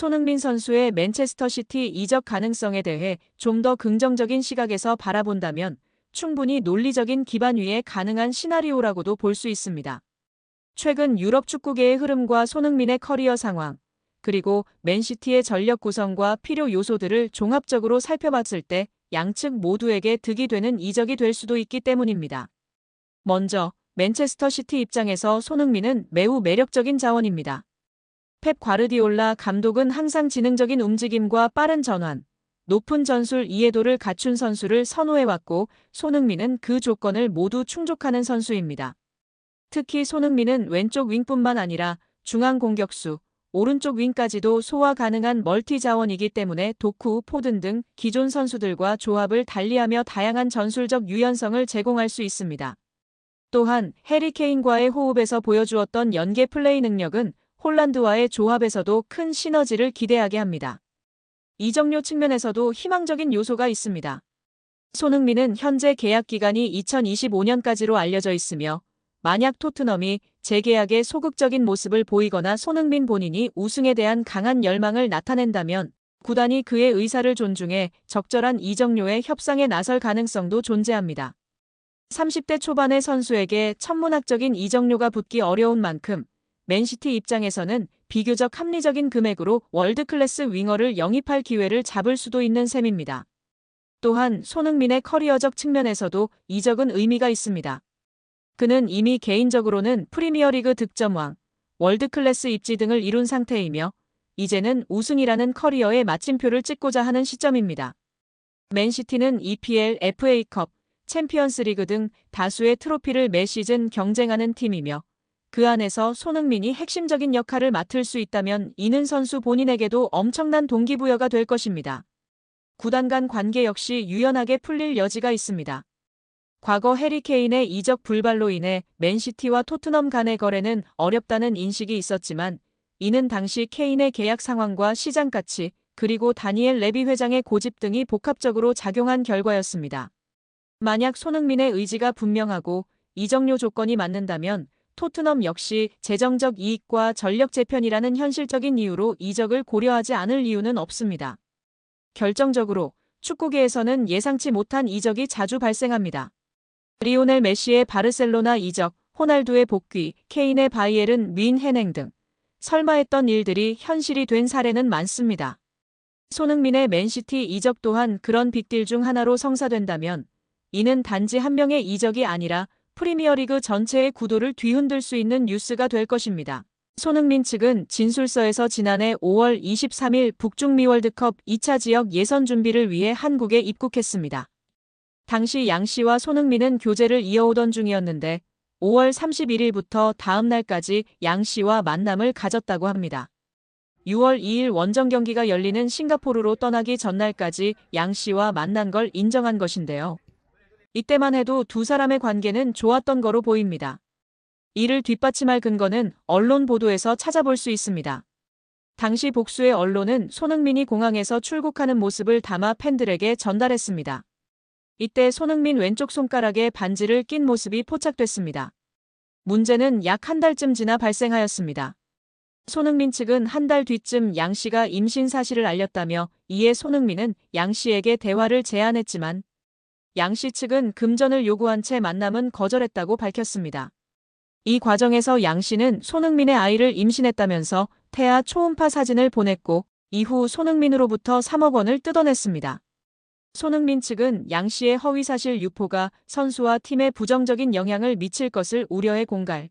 손흥민 선수의 맨체스터 시티 이적 가능성에 대해 좀 더 긍정적인 시각에서 바라본다면 충분히 논리적인 기반 위에 가능한 시나리오라고도 볼 수 있습니다. 최근 유럽 축구계의 흐름과 손흥민의 커리어 상황, 그리고 맨시티의 전력 구성과 필요 요소들을 종합적으로 살펴봤을 때 양측 모두에게 득이 되는 이적이 될 수도 있기 때문입니다. 먼저 맨체스터 시티 입장에서 손흥민은 매우 매력적인 자원입니다. 펩 과르디올라 감독은 항상 지능적인 움직임과 빠른 전환, 높은 전술 이해도를 갖춘 선수를 선호해왔고 손흥민은 그 조건을 모두 충족하는 선수입니다. 특히 손흥민은 왼쪽 윙뿐만 아니라 중앙 공격수, 오른쪽 윙까지도 소화 가능한 멀티 자원이기 때문에 도쿠, 포든 등 기존 선수들과 조합을 달리하며 다양한 전술적 유연성을 제공할 수 있습니다. 또한 해리 케인과의 호흡에서 보여주었던 연계 플레이 능력은 홀란드와의 조합에서도 큰 시너지를 기대하게 합니다. 이적료 측면에서도 희망적인 요소가 있습니다. 손흥민은 현재 계약 기간이 2025년까지로 알려져 있으며 만약 토트넘이 재계약에 소극적인 모습을 보이거나 손흥민 본인이 우승에 대한 강한 열망을 나타낸다면 구단이 그의 의사를 존중해 적절한 이적료의 협상에 나설 가능성도 존재합니다. 30대 초반의 선수에게 천문학적인 이적료가 붙기 어려운 만큼 맨시티 입장에서는 비교적 합리적인 금액으로 월드클래스 윙어를 영입할 기회를 잡을 수도 있는 셈입니다. 또한 손흥민의 커리어적 측면에서도 이적은 의미가 있습니다. 그는 이미 개인적으로는 프리미어리그 득점왕, 월드클래스 입지 등을 이룬 상태이며 이제는 우승이라는 커리어의 마침표를 찍고자 하는 시점입니다. 맨시티는 EPL, FA컵, 챔피언스리그 등 다수의 트로피를 매 시즌 경쟁하는 팀이며 그 안에서 손흥민이 핵심적인 역할을 맡을 수 있다면 이는 선수 본인에게도 엄청난 동기부여가 될 것입니다. 구단 간 관계 역시 유연하게 풀릴 여지가 있습니다. 과거 해리 케인의 이적 불발로 인해 맨시티와 토트넘 간의 거래는 어렵다는 인식이 있었지만 이는 당시 케인의 계약 상황과 시장 가치 그리고 다니엘 레비 회장의 고집 등이 복합적으로 작용한 결과였습니다. 만약 손흥민의 의지가 분명하고 이적료 조건이 맞는다면 토트넘 역시 재정적 이익과 전력 재편이라는 현실적인 이유로 이적을 고려하지 않을 이유는 없습니다. 결정적으로 축구계에서는 예상치 못한 이적이 자주 발생합니다. 리오넬 메시의 바르셀로나 이적, 호날두의 복귀, 케인의 바이에른 뮌헨행 등 설마 했던 일들이 현실이 된 사례는 많습니다. 손흥민의 맨시티 이적 또한 그런 빅딜 중 하나로 성사된다면 이는 단지 한 명의 이적이 아니라 프리미어리그 전체의 구도를 뒤흔들 수 있는 뉴스가 될 것입니다. 손흥민 측은 진술서에서 지난해 5월 23일 북중미 월드컵 2차 지역 예선 준비를 위해 한국에 입국했습니다. 당시 양 씨와 손흥민은 교제를 이어오던 중이었는데 5월 31일부터 다음 날까지 양 씨와 만남을 가졌다고 합니다. 6월 2일 원정 경기가 열리는 싱가포르로 떠나기 전날까지 양 씨와 만난 걸 인정한 것인데요. 이때만 해도 두 사람의 관계는 좋았던 거로 보입니다. 이를 뒷받침할 근거는 언론 보도에서 찾아볼 수 있습니다. 당시 복수의 언론은 손흥민이 공항에서 출국하는 모습을 담아 팬들에게 전달했습니다. 이때 손흥민 왼쪽 손가락에 반지를 낀 모습이 포착됐습니다. 문제는 약 한 달쯤 지나 발생하였습니다. 손흥민 측은 한 달 뒤쯤 양 씨가 임신 사실을 알렸다며 이에 손흥민은 양 씨에게 대화를 제안했지만 양 씨 측은 금전을 요구한 채 만남은 거절했다고 밝혔습니다. 이 과정에서 양 씨는 손흥민의 아이를 임신했다면서 태아 초음파 사진을 보냈고 이후 손흥민으로부터 3억 원을 뜯어냈습니다. 손흥민 측은 양 씨의 허위사실 유포가 선수와 팀에 부정적인 영향을 미칠 것을 우려해 공갈,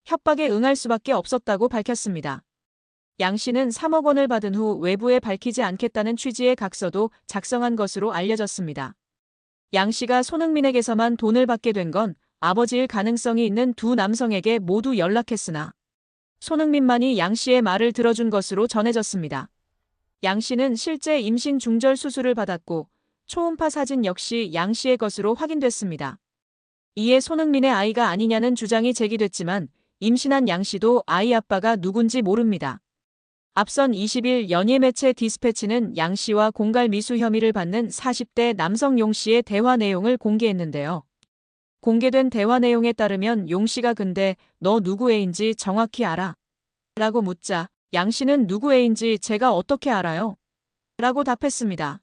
협박에 응할 수밖에 없었다고 밝혔습니다. 양 씨는 3억 원을 받은 후 외부에 밝히지 않겠다는 취지의 각서도 작성한 것으로 알려졌습니다. 양 씨가 손흥민에게서만 돈을 받게 된 건 아버지일 가능성이 있는 두 남성에게 모두 연락했으나 손흥민만이 양 씨의 말을 들어준 것으로 전해졌습니다. 양 씨는 실제 임신 중절 수술을 받았고 초음파 사진 역시 양 씨의 것으로 확인됐습니다. 이에 손흥민의 아이가 아니냐는 주장이 제기됐지만 임신한 양 씨도 아이 아빠가 누군지 모릅니다. 앞선 20일 연예 매체 디스패치는 양 씨와 공갈 미수 혐의를 받는 40대 남성 용 씨의 대화 내용을 공개했는데요. 공개된 대화 내용에 따르면 용 씨가 근데 너 누구 애인지 정확히 알아? 라고 묻자 양 씨는 누구 애인지 제가 어떻게 알아요? 라고 답했습니다.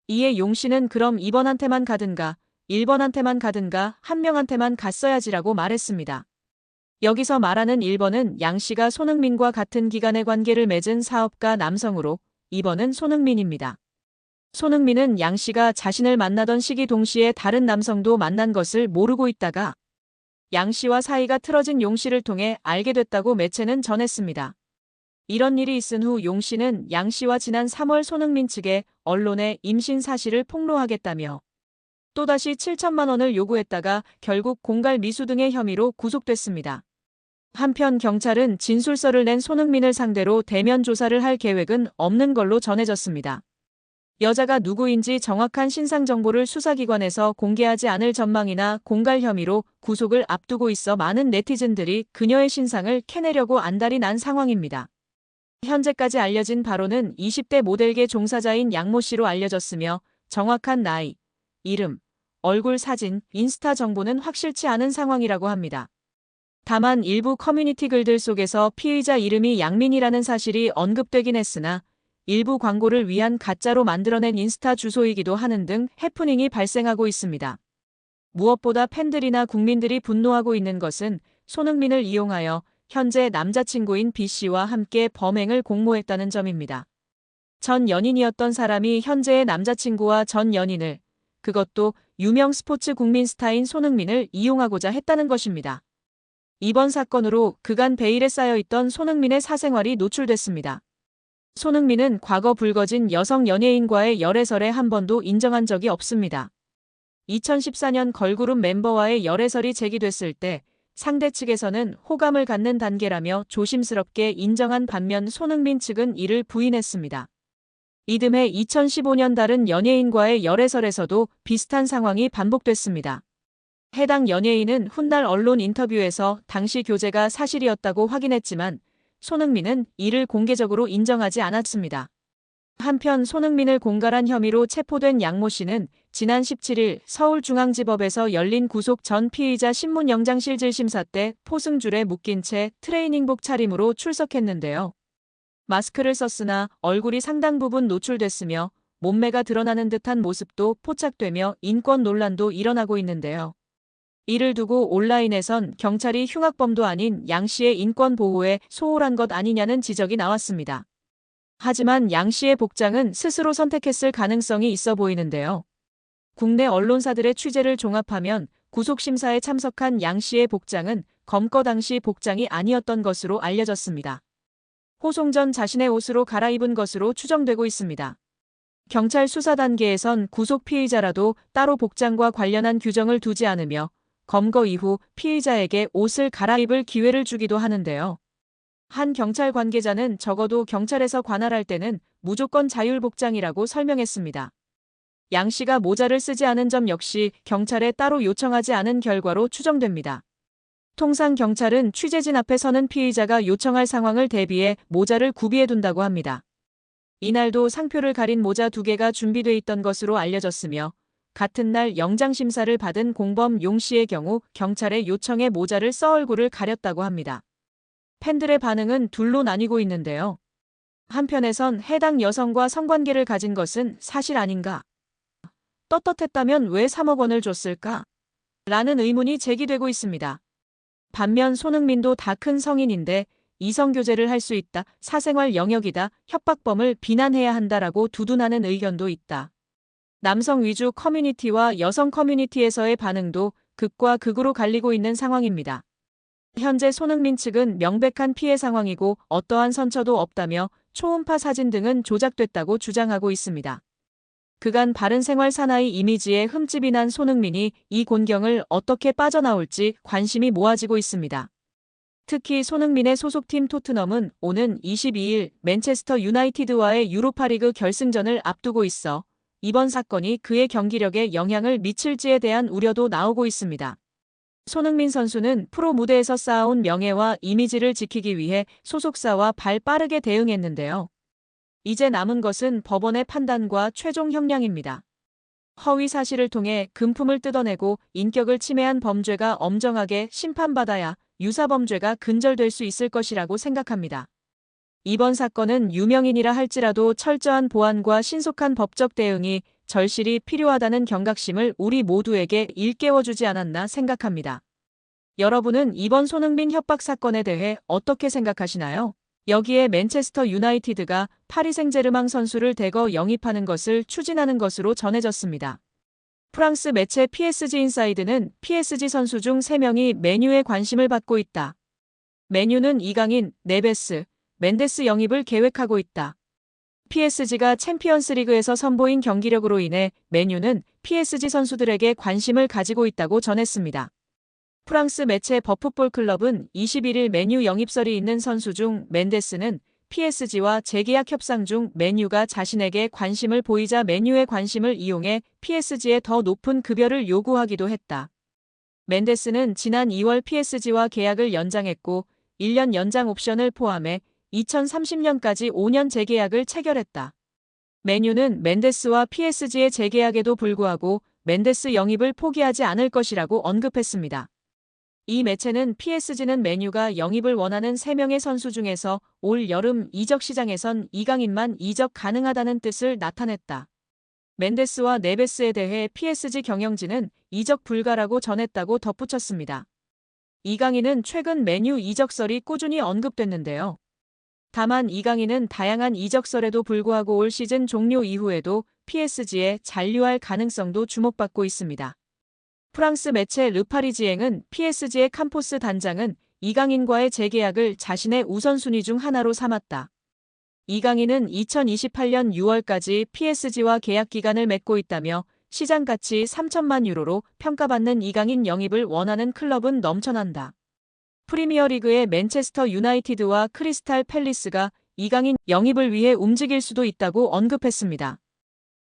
이에 용 씨는 그럼 2번한테만 가든가 1번한테만 가든가 한 명한테만 갔어야지라고 말했습니다. 여기서 말하는 1번은 양 씨가 손흥민과 같은 기간의 관계를 맺은 사업가 남성으로 2번은 손흥민입니다. 손흥민은 양 씨가 자신을 만나던 시기 동시에 다른 남성도 만난 것을 모르고 있다가 양 씨와 사이가 틀어진 용 씨를 통해 알게 됐다고 매체는 전했습니다. 이런 일이 있은 후 용 씨는 양 씨와 지난 3월 손흥민 측에 언론에 임신 사실을 폭로하겠다며 또다시 7천만 원을 요구했다가 결국 공갈 미수 등의 혐의로 구속됐습니다. 한편 경찰은 진술서를 낸 손흥민을 상대로 대면 조사를 할 계획은 없는 걸로 전해졌습니다. 여자가 누구인지 정확한 신상 정보를 수사기관에서 공개하지 않을 전망이나 공갈 혐의로 구속을 앞두고 있어 많은 네티즌들이 그녀의 신상을 캐내려고 안달이 난 상황입니다. 현재까지 알려진 바로는 20대 모델계 종사자인 양모 씨로 알려졌으며 정확한 나이, 이름, 얼굴 사진, 인스타 정보는 확실치 않은 상황이라고 합니다. 다만 일부 커뮤니티 글들 속에서 피의자 이름이 양민이라는 사실이 언급되긴 했으나 일부 광고를 위한 가짜로 만들어낸 인스타 주소이기도 하는 등 해프닝이 발생하고 있습니다. 무엇보다 팬들이나 국민들이 분노하고 있는 것은 손흥민을 이용하여 현재 남자친구인 B씨와 함께 범행을 공모했다는 점입니다. 전 연인이었던 사람이 현재의 남자친구와 전 연인을, 그것도 유명 스포츠 국민 스타인 손흥민을 이용하고자 했다는 것입니다. 이번 사건으로 그간 베일에 쌓여있던 손흥민의 사생활이 노출됐습니다. 손흥민은 과거 불거진 여성 연예인과의 열애설에 한 번도 인정한 적이 없습니다. 2014년 걸그룹 멤버와의 열애설이 제기됐을 때 상대 측에서는 호감을 갖는 단계라며 조심스럽게 인정한 반면 손흥민 측은 이를 부인했습니다. 이듬해 2015년 다른 연예인과의 열애설에서도 비슷한 상황이 반복됐습니다. 해당 연예인은 훗날 언론 인터뷰에서 당시 교제가 사실이었다고 확인했지만 손흥민은 이를 공개적으로 인정하지 않았습니다. 한편 손흥민을 공갈한 혐의로 체포된 양모 씨는 지난 17일 서울중앙지법에서 열린 구속 전 피의자 신문영장실질 심사 때 포승줄에 묶인 채 트레이닝복 차림으로 출석했는데요. 마스크를 썼으나 얼굴이 상당 부분 노출됐으며 몸매가 드러나는 듯한 모습도 포착되며 인권 논란도 일어나고 있는데요. 이를 두고 온라인에선 경찰이 흉악범도 아닌 양 씨의 인권 보호에 소홀한 것 아니냐는 지적이 나왔습니다. 하지만 양 씨의 복장은 스스로 선택했을 가능성이 있어 보이는데요. 국내 언론사들의 취재를 종합하면 구속심사에 참석한 양 씨의 복장은 검거 당시 복장이 아니었던 것으로 알려졌습니다. 호송 전 자신의 옷으로 갈아입은 것으로 추정되고 있습니다. 경찰 수사 단계에선 구속 피의자라도 따로 복장과 관련한 규정을 두지 않으며 검거 이후 피의자에게 옷을 갈아입을 기회를 주기도 하는데요. 한 경찰 관계자는 적어도 경찰에서 관할할 때는 무조건 자율복장이라고 설명했습니다. 양 씨가 모자를 쓰지 않은 점 역시 경찰에 따로 요청하지 않은 결과로 추정됩니다. 통상 경찰은 취재진 앞에 서는 피의자가 요청할 상황을 대비해 모자를 구비해둔다고 합니다. 이날도 상표를 가린 모자 2개가 준비돼 있던 것으로 알려졌으며 같은 날 영장심사를 받은 공범 용 씨의 경우 경찰의 요청에 모자를 써 얼굴을 가렸다고 합니다. 팬들의 반응은 둘로 나뉘고 있는데요. 한편에선 해당 여성과 성관계를 가진 것은 사실 아닌가? 떳떳했다면 왜 3억 원을 줬을까? 라는 의문이 제기되고 있습니다. 반면 손흥민도 다 큰 성인인데 이성교제를 할 수 있다, 사생활 영역이다, 협박범을 비난해야 한다라고 두둔하는 의견도 있다. 남성 위주 커뮤니티와 여성 커뮤니티에서의 반응도 극과 극으로 갈리고 있는 상황입니다. 현재 손흥민 측은 명백한 피해 상황이고 어떠한 선처도 없다며 초음파 사진 등은 조작됐다고 주장하고 있습니다. 그간 바른 생활 사나이 이미지에 흠집이 난 손흥민이 이 곤경을 어떻게 빠져나올지 관심이 모아지고 있습니다. 특히 손흥민의 소속팀 토트넘은 오는 22일 맨체스터 유나이티드와의 유로파리그 결승전을 앞두고 있어 이번 사건이 그의 경기력에 영향을 미칠지에 대한 우려도 나오고 있습니다. 손흥민 선수는 프로 무대에서 쌓아온 명예와 이미지를 지키기 위해 소속사와 발 빠르게 대응했는데요. 이제 남은 것은 법원의 판단과 최종 형량입니다. 허위 사실을 통해 금품을 뜯어내고 인격을 침해한 범죄가 엄정하게 심판받아야 유사범죄가 근절될 수 있을 것이라고 생각합니다. 이번 사건은 유명인이라 할지라도 철저한 보안과 신속한 법적 대응이 절실히 필요하다는 경각심을 우리 모두에게 일깨워주지 않았나 생각합니다. 여러분은 이번 손흥민 협박 사건에 대해 어떻게 생각하시나요? 여기에 맨체스터 유나이티드가 파리 생제르맹 선수를 대거 영입하는 것을 추진하는 것으로 전해졌습니다. 프랑스 매체 PSG 인사이드는 PSG 선수 중 3명이 맨유에 관심을 받고 있다. 맨유는 이강인, 네베스, 멘데스 영입을 계획하고 있다. PSG가 챔피언스리그에서 선보인 경기력으로 인해 맨유는 PSG 선수들에게 관심을 가지고 있다고 전했습니다. 프랑스 매체 버풋볼 클럽은 21일 맨유 영입설이 있는 선수 중 멘데스는 PSG와 재계약 협상 중 맨유가 자신에게 관심을 보이자 맨유의 관심을 이용해 PSG에 더 높은 급여를 요구하기도 했다. 멘데스는 지난 2월 PSG와 계약을 연장했고 1년 연장 옵션을 포함해 2030년까지 5년 재계약을 체결했다. 맨유는 멘데스와 PSG의 재계약에도 불구하고 멘데스 영입을 포기하지 않을 것이라고 언급했습니다. 이 매체는 PSG는 맨유가 영입을 원하는 3명의 선수 중에서 올 여름 이적 시장에선 이강인만 이적 가능하다는 뜻을 나타냈다. 멘데스와 네베스에 대해 PSG 경영진은 이적 불가라고 전했다고 덧붙였습니다. 이강인은 최근 맨유 이적설이 꾸준히 언급됐는데요. 다만 이강인은 다양한 이적설에도 불구하고 올 시즌 종료 이후에도 PSG에 잔류할 가능성도 주목받고 있습니다. 프랑스 매체 르파리지앵은 PSG의 캄포스 단장은 이강인과의 재계약을 자신의 우선순위 중 하나로 삼았다. 이강인은 2028년 6월까지 PSG와 계약 기간을 맺고 있다며 시장 가치 3천만 유로로 평가받는 이강인 영입을 원하는 클럽은 넘쳐난다. 프리미어리그의 맨체스터 유나이티드와 크리스탈 팰리스가 이강인 영입을 위해 움직일 수도 있다고 언급했습니다.